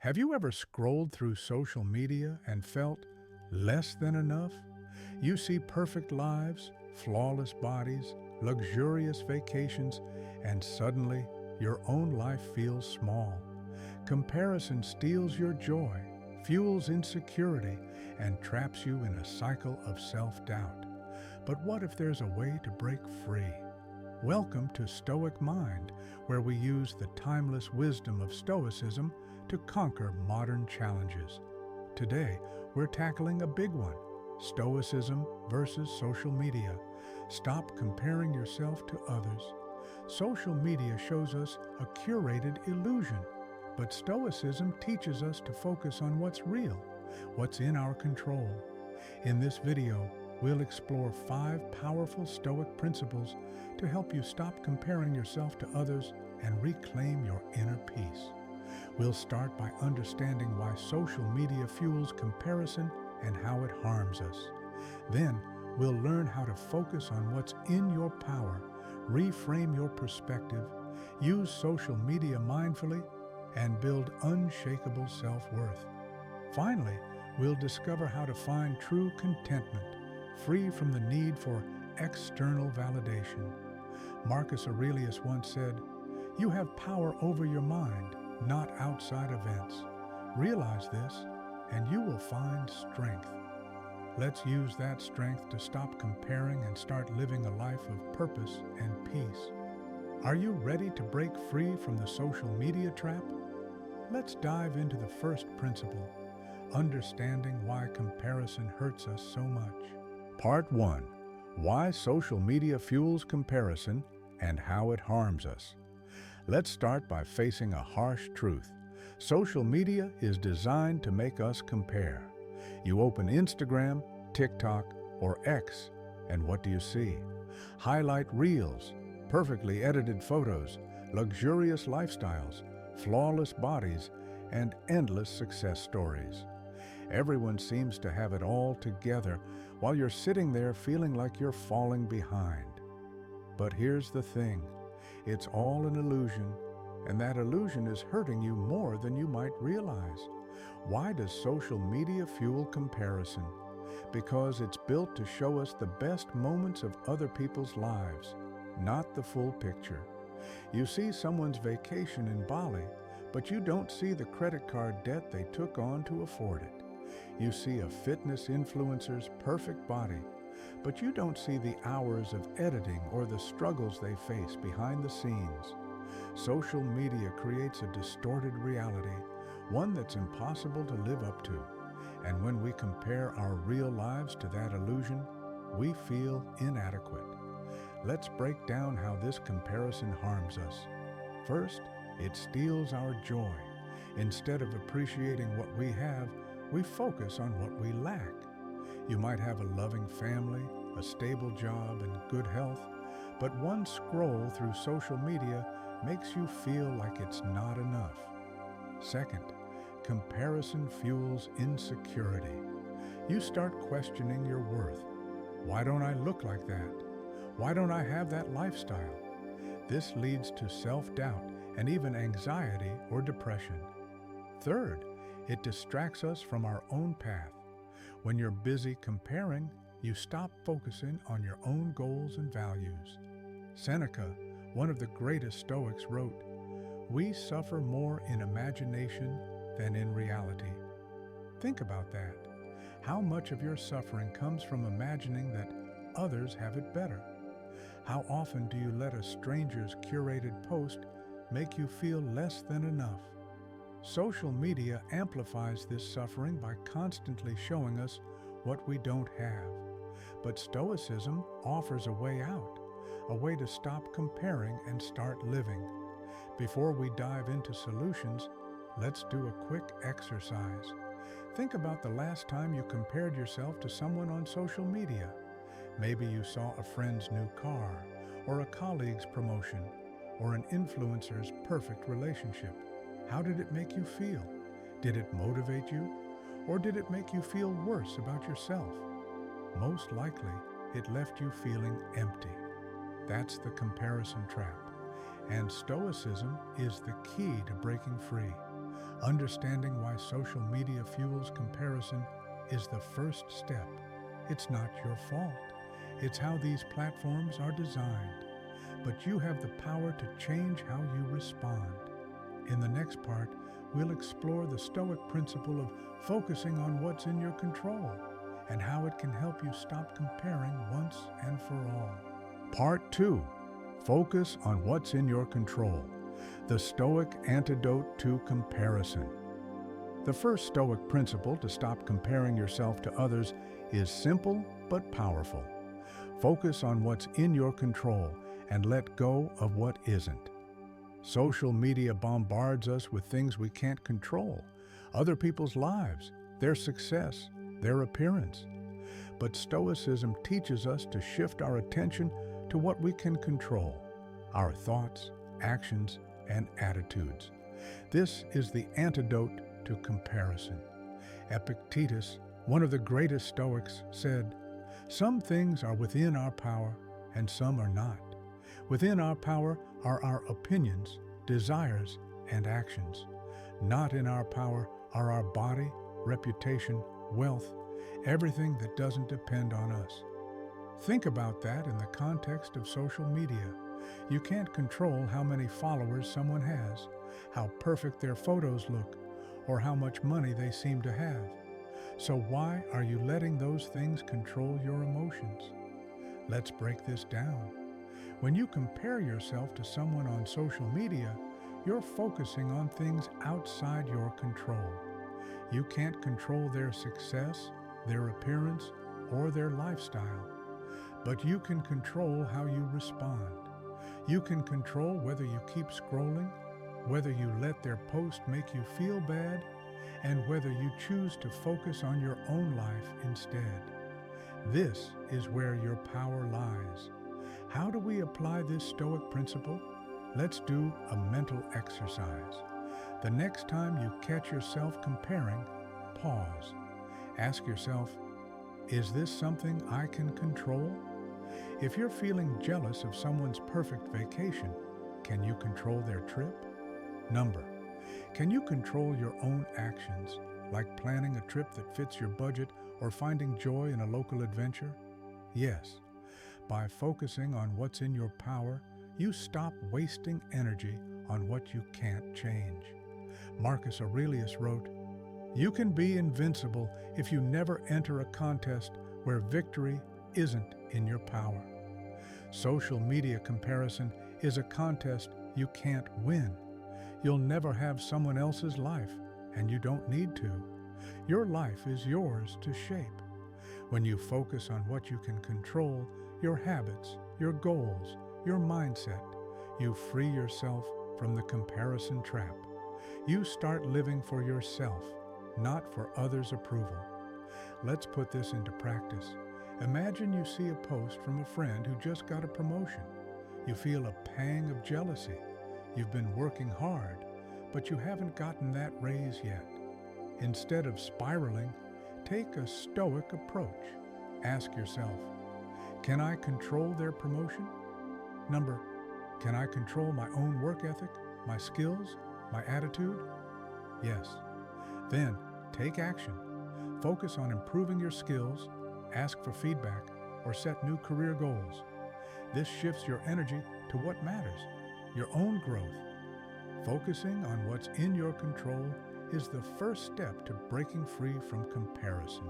Have you ever scrolled through social media and felt less than enough? You see perfect lives, flawless bodies, luxurious vacations, and suddenly your own life feels small. Comparison steals your joy, fuels insecurity, and traps you in a cycle of self-doubt. But what if there's a way to break free? Welcome to Stoic Mind, where we use the timeless wisdom of Stoicism to conquer modern challenges. Today, we're tackling a big one: Stoicism versus social media. Stop comparing yourself to others. Social media shows us a curated illusion, but Stoicism teaches us to focus on what's real, what's in our control. In this video, we'll explore 5 powerful Stoic principles to help you stop comparing yourself to others and reclaim your inner peace. We'll start by understanding why social media fuels comparison and how it harms us. Then, we'll learn how to focus on what's in your power, reframe your perspective, use social media mindfully, and build unshakable self-worth. Finally, we'll discover how to find true contentment, free from the need for external validation. Marcus Aurelius once said, "You have power over your mind, not outside events. Realize this, and you will find strength." Let's use that strength to stop comparing and start living a life of purpose and peace. Are you ready to break free from the social media trap? Let's dive into the first principle: understanding why comparison hurts us so much. Part 1. Why social media fuels comparison and how it harms us. Let's start by facing a harsh truth. Social media is designed to make us compare. You open Instagram, TikTok, or X, and what do you see? Highlight reels, perfectly edited photos, luxurious lifestyles, flawless bodies, and endless success stories. Everyone seems to have it all together while you're sitting there feeling like you're falling behind. But here's the thing: it's all an illusion, and that illusion is hurting you more than you might realize. Why does social media fuel comparison? Because it's built to show us the best moments of other people's lives, not the full picture. You see someone's vacation in Bali, but you don't see the credit card debt they took on to afford it. You see a fitness influencer's perfect body, but you don't see the hours of editing or the struggles they face behind the scenes. Social media creates a distorted reality, one that's impossible to live up to. And when we compare our real lives to that illusion, we feel inadequate. Let's break down how this comparison harms us. First, it steals our joy. Instead of appreciating what we have, we focus on what we lack. You might have a loving family, a stable job, and good health, but one scroll through social media makes you feel like it's not enough. Second, comparison fuels insecurity. You start questioning your worth. Why don't I look like that? Why don't I have that lifestyle? This leads to self-doubt and even anxiety or depression. Third, it distracts us from our own path. When you're busy comparing, you stop focusing on your own goals and values. Seneca, one of the greatest Stoics, wrote, "We suffer more in imagination than in reality." Think about that. How much of your suffering comes from imagining that others have it better? How often do you let a stranger's curated post make you feel less than enough? Social media amplifies this suffering by constantly showing us what we don't have. But Stoicism offers a way out, a way to stop comparing and start living. Before we dive into solutions, let's do a quick exercise. Think about the last time you compared yourself to someone on social media. Maybe you saw a friend's new car, or a colleague's promotion, or an influencer's perfect relationship. How did it make you feel? Did it motivate you? Or did it make you feel worse about yourself? Most likely, it left you feeling empty. That's the comparison trap. And Stoicism is the key to breaking free. Understanding why social media fuels comparison is the first step. It's not your fault. It's how these platforms are designed. But you have the power to change how you respond. In the next part, we'll explore the Stoic principle of focusing on what's in your control and how it can help you stop comparing once and for all. Part 2. Focus on what's in your control. The Stoic Antidote to Comparison. The first Stoic principle to stop comparing yourself to others is simple but powerful. Focus on what's in your control and let go of what isn't. Social media bombards us with things we can't control, other people's lives, their success, their appearance. But Stoicism teaches us to shift our attention to what we can control, our thoughts, actions, and attitudes. This is the antidote to comparison. Epictetus, one of the greatest Stoics, said, "Some things are within our power and some are not. Within our power are our opinions, desires, and actions. Not in our power are our body, reputation, wealth, everything that doesn't depend on us." Think about that in the context of social media. You can't control how many followers someone has, how perfect their photos look, or how much money they seem to have. So why are you letting those things control your emotions? Let's break this down. When you compare yourself to someone on social media, you're focusing on things outside your control. You can't control their success, their appearance, or their lifestyle. But you can control how you respond. You can control whether you keep scrolling, whether you let their post make you feel bad, and whether you choose to focus on your own life instead. This is where your power lies. How do we apply this Stoic principle? Let's do a mental exercise. The next time you catch yourself comparing, pause. Ask yourself, is this something I can control? If you're feeling jealous of someone's perfect vacation, can you control their trip? Number, can you control your own actions, like planning a trip that fits your budget or finding joy in a local adventure? Yes. By focusing on what's in your power, you stop wasting energy on what you can't change. Marcus Aurelius wrote, "You can be invincible if you never enter a contest where victory isn't in your power." Social media comparison is a contest you can't win. You'll never have someone else's life, and you don't need to. Your life is yours to shape. When you focus on what you can control, your habits, your goals, your mindset, you free yourself from the comparison trap. You start living for yourself, not for others' approval. Let's put this into practice. Imagine you see a post from a friend who just got a promotion. You feel a pang of jealousy. You've been working hard, but you haven't gotten that raise yet. Instead of spiraling, take a Stoic approach. Ask yourself, can I control their promotion? Number, can I control my own work ethic, my skills, my attitude? Yes. Then, take action. Focus on improving your skills, ask for feedback, or set new career goals. This shifts your energy to what matters, your own growth. Focusing on what's in your control is the first step to breaking free from comparison.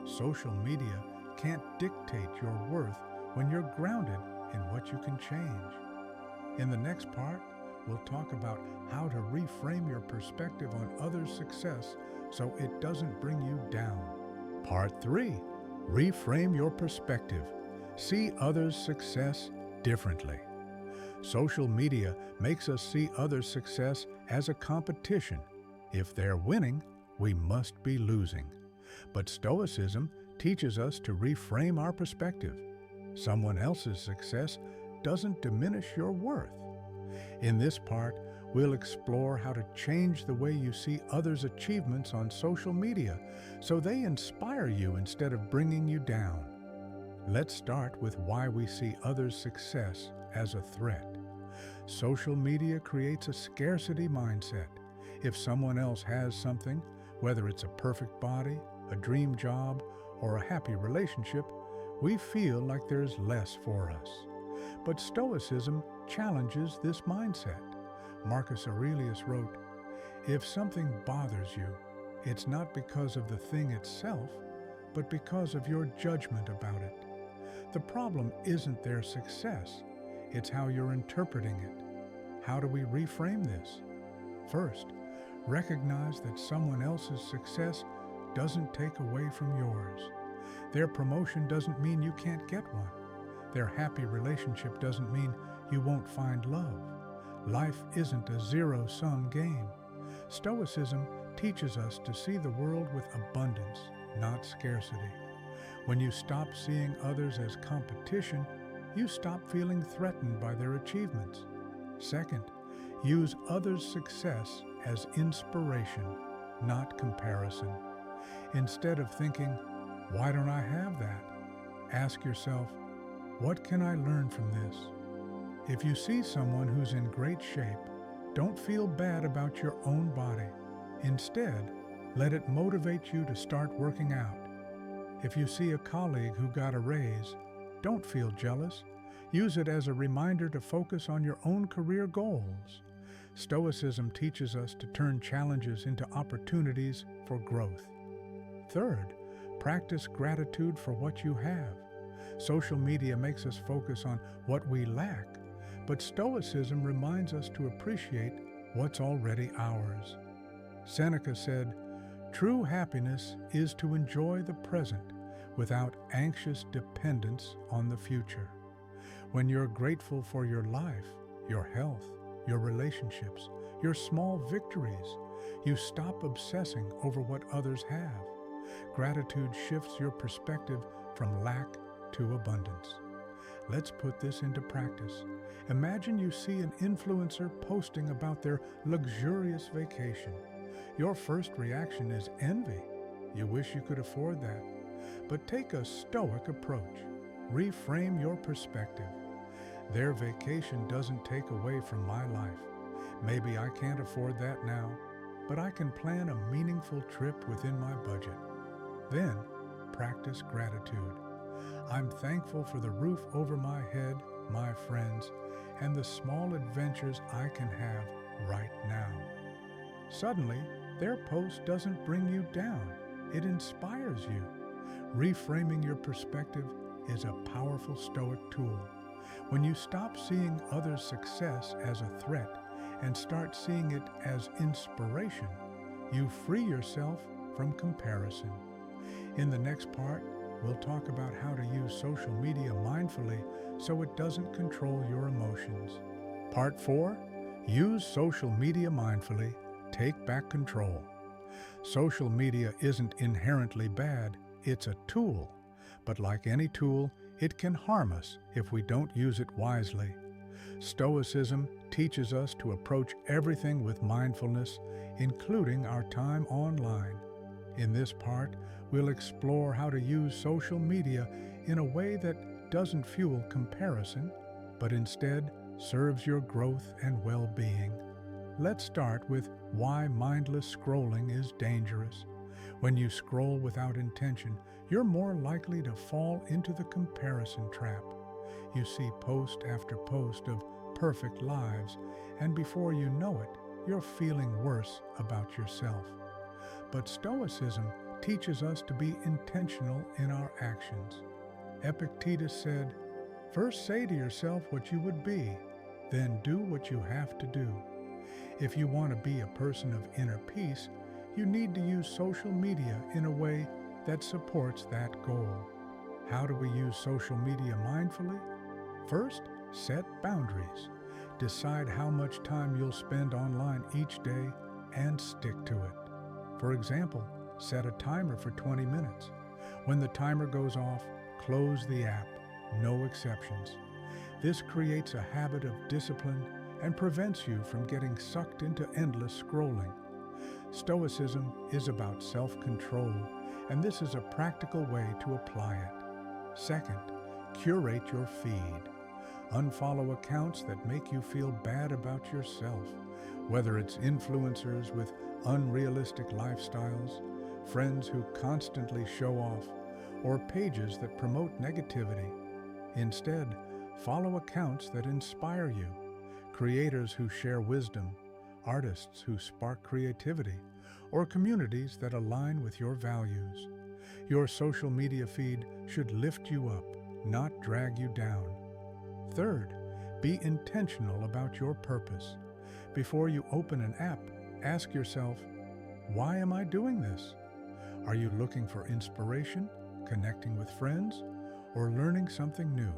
Social media can't dictate your worth when you're grounded in what you can change. In the next part, we'll talk about how to reframe your perspective on others' success so it doesn't bring you down. Part 3, reframe your perspective. See others' success differently. Social media makes us see others' success as a competition. If they're winning, we must be losing. But Stoicism teaches us to reframe our perspective. Someone else's success doesn't diminish your worth. In this part, we'll explore how to change the way you see others' achievements on social media so they inspire you instead of bringing you down. Let's start with why we see others' success as a threat. Social media creates a scarcity mindset. If someone else has something, whether it's a perfect body, a dream job, or a happy relationship, we feel like there's less for us. But Stoicism challenges this mindset. Marcus Aurelius wrote, "If something bothers you, it's not because of the thing itself, but because of your judgment about it. The problem isn't their success, it's how you're interpreting it." How do we reframe this? First, recognize that someone else's success doesn't take away from yours. Their promotion doesn't mean you can't get one. Their happy relationship doesn't mean you won't find love. Life isn't a zero-sum game. Stoicism teaches us to see the world with abundance, not scarcity. When you stop seeing others as competition, you stop feeling threatened by their achievements. Second, use others' success as inspiration, not comparison. Instead of thinking, "Why don't I have that?" ask yourself, "What can I learn from this?" If you see someone who's in great shape, don't feel bad about your own body. Instead, let it motivate you to start working out. If you see a colleague who got a raise, don't feel jealous. Use it as a reminder to focus on your own career goals. Stoicism teaches us to turn challenges into opportunities for growth. Third, practice gratitude for what you have. Social media makes us focus on what we lack, but Stoicism reminds us to appreciate what's already ours. Seneca said, "True happiness is to enjoy the present without anxious dependence on the future." When you're grateful for your life, your health, your relationships, your small victories, you stop obsessing over what others have. Gratitude shifts your perspective from lack to abundance. Let's put this into practice. Imagine you see an influencer posting about their luxurious vacation. Your first reaction is envy. You wish you could afford that. But take a Stoic approach. Reframe your perspective. Their vacation doesn't take away from my life. Maybe I can't afford that now, but I can plan a meaningful trip within my budget. Then, practice gratitude. I'm thankful for the roof over my head, my friends, and the small adventures I can have right now. Suddenly, their post doesn't bring you down. It inspires you. Reframing your perspective is a powerful Stoic tool. When you stop seeing others' success as a threat and start seeing it as inspiration, you free yourself from comparison. In the next part, we'll talk about how to use social media mindfully so it doesn't control your emotions. Part 4, use social media mindfully, take back control. Social media isn't inherently bad, it's a tool. But like any tool, it can harm us if we don't use it wisely. Stoicism teaches us to approach everything with mindfulness, including our time online. In this part, we'll explore how to use social media in a way that doesn't fuel comparison, but instead serves your growth and well-being. Let's start with why mindless scrolling is dangerous. When you scroll without intention, you're more likely to fall into the comparison trap. You see post after post of perfect lives, and before you know it, you're feeling worse about yourself. But Stoicism teaches us to be intentional in our actions. Epictetus said, "First say to yourself what you would be, then do what you have to do." If you want to be a person of inner peace, you need to use social media in a way that supports that goal. How do we use social media mindfully? First, set boundaries. Decide how much time you'll spend online each day and stick to it. For example, set a timer for 20 minutes. When the timer goes off, close the app, no exceptions. This creates a habit of discipline and prevents you from getting sucked into endless scrolling. Stoicism is about self-control, and this is a practical way to apply it. Second, curate your feed. Unfollow accounts that make you feel bad about yourself. Whether it's influencers with unrealistic lifestyles, friends who constantly show off, or pages that promote negativity. Instead, follow accounts that inspire you, creators who share wisdom, artists who spark creativity, or communities that align with your values. Your social media feed should lift you up, not drag you down. Third, be intentional about your purpose. Before you open an app, ask yourself, why am I doing this? Are you looking for inspiration, connecting with friends, or learning something new?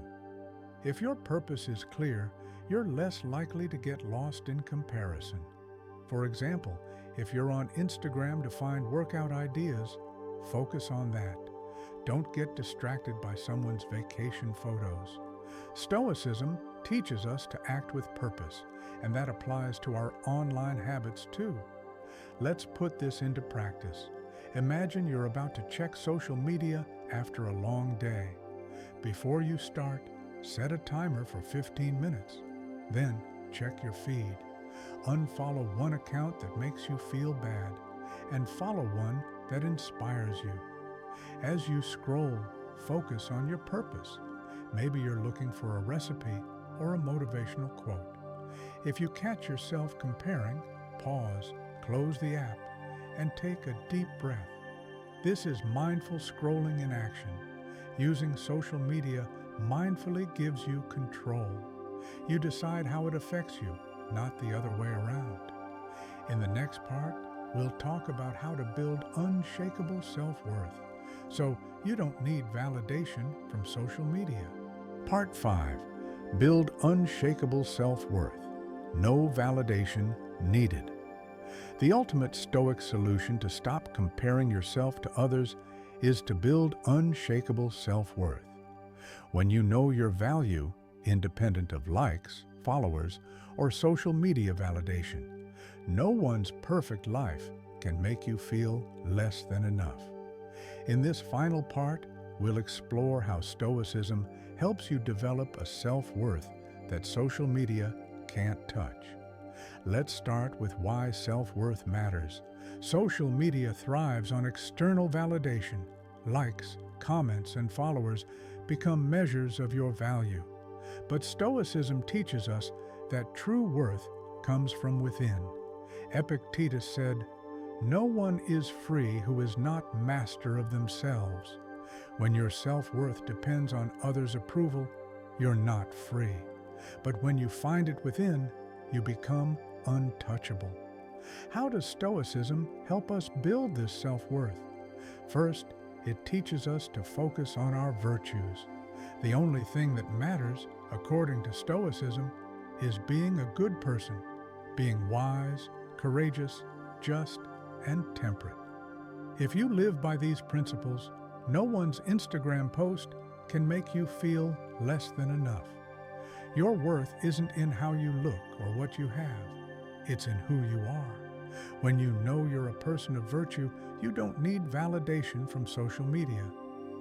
If your purpose is clear, you're less likely to get lost in comparison. For example, if you're on Instagram to find workout ideas, focus on that. Don't get distracted by someone's vacation photos. Stoicism teaches us to act with purpose, and that applies to our online habits too. Let's put this into practice. Imagine you're about to check social media after a long day. Before you start, set a timer for 15 minutes. Then, check your feed. Unfollow one account that makes you feel bad, and follow one that inspires you. As you scroll, focus on your purpose. Maybe you're looking for a recipe or a motivational quote. If you catch yourself comparing, pause, close the app, and take a deep breath. This is mindful scrolling in action. Using social media mindfully gives you control. You decide how it affects you, not the other way around. In the next part, we'll talk about how to build unshakable self-worth, so you don't need validation from social media. Part 5. Build unshakable self-worth. No validation needed. The ultimate Stoic solution to stop comparing yourself to others is to build unshakable self-worth. When you know your value, independent of likes, followers, or social media validation, no one's perfect life can make you feel less than enough. In this final part, we'll explore how Stoicism helps you develop a self-worth that social media can't touch. Let's start with why self-worth matters. Social media thrives on external validation. Likes, comments, and followers become measures of your value. But Stoicism teaches us that true worth comes from within. Epictetus said, "No one is free who is not master of themselves." When your self-worth depends on others' approval, you're not free. But when you find it within, you become untouchable. How does Stoicism help us build this self-worth? First, it teaches us to focus on our virtues. The only thing that matters, according to Stoicism, is being a good person, being wise, courageous, just, and temperate. If you live by these principles, no one's Instagram post can make you feel less than enough. Your worth isn't in how you look or what you have. It's in who you are. When you know you're a person of virtue, you don't need validation from social media.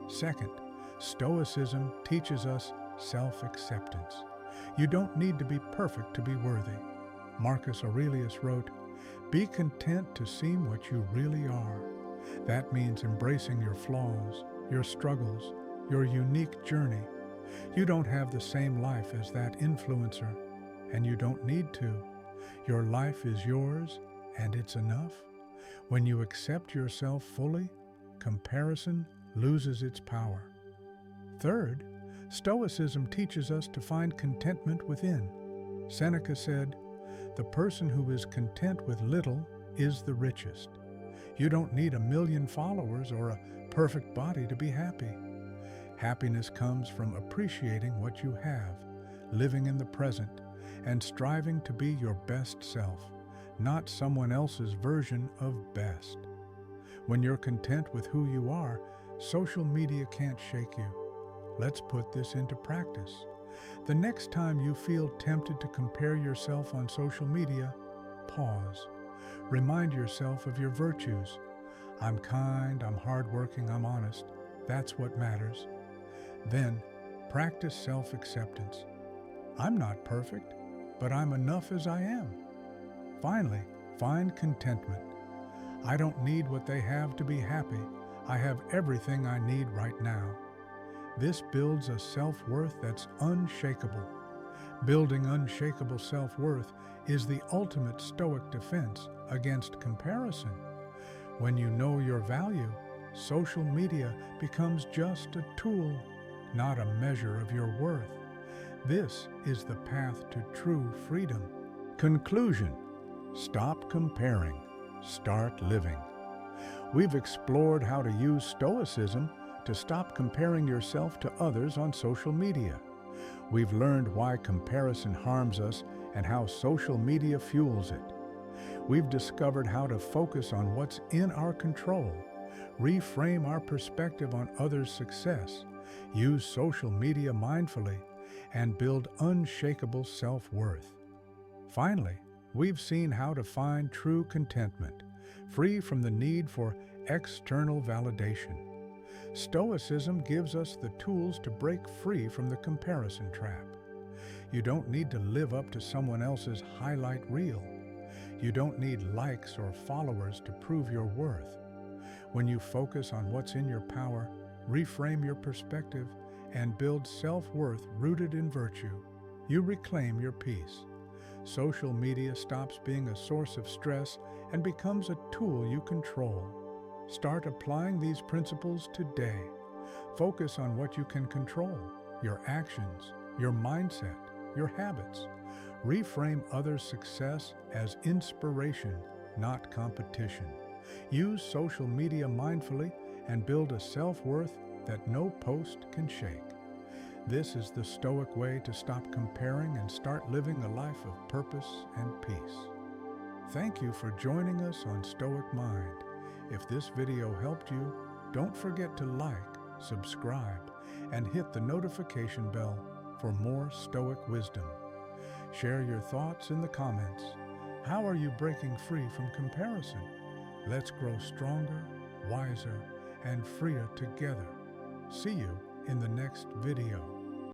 Second, Stoicism teaches us self-acceptance. You don't need to be perfect to be worthy. Marcus Aurelius wrote, "Be content to seem what you really are." That means embracing your flaws, your struggles, your unique journey. You don't have the same life as that influencer, and you don't need to. Your life is yours, and it's enough. When you accept yourself fully, comparison loses its power. Third, Stoicism teaches us to find contentment within. Seneca said, "The person who is content with little is the richest." You don't need 1,000,000 followers or a perfect body to be happy. Happiness comes from appreciating what you have, living in the present, and striving to be your best self, not someone else's version of best. When you're content with who you are, social media can't shake you. Let's put this into practice. The next time you feel tempted to compare yourself on social media, pause. Remind yourself of your virtues. I'm kind, I'm hardworking, I'm honest. That's what matters. Then, practice self-acceptance. I'm not perfect, but I'm enough as I am. Finally, find contentment. I don't need what they have to be happy. I have everything I need right now. This builds a self-worth that's unshakable. Building unshakable self-worth is the ultimate Stoic defense against comparison. When you know your value, social media becomes just a tool, not a measure of your worth. This is the path to true freedom. Conclusion: stop comparing, start living. We've explored how to use Stoicism to stop comparing yourself to others on social media. We've learned why comparison harms us and how social media fuels it. We've discovered how to focus on what's in our control, reframe our perspective on others' success, use social media mindfully, and build unshakable self-worth. Finally, we've seen how to find true contentment, free from the need for external validation. Stoicism gives us the tools to break free from the comparison trap. You don't need to live up to someone else's highlight reel. You don't need likes or followers to prove your worth. When you focus on what's in your power, reframe your perspective, and build self-worth rooted in virtue, you reclaim your peace. Social media stops being a source of stress and becomes a tool you control. Start applying these principles today. Focus on what you can control: your actions, your mindset, your habits. Reframe others' success as inspiration, not competition. Use social media mindfully and build a self-worth that no post can shake. This is the Stoic way to stop comparing and start living a life of purpose and peace. Thank you for joining us on Stoic Mind. If this video helped you, don't forget to like, subscribe, and hit the notification bell for more Stoic wisdom. Share your thoughts in the comments. How are you breaking free from comparison? Let's grow stronger, wiser, and freer together. See you in the next video.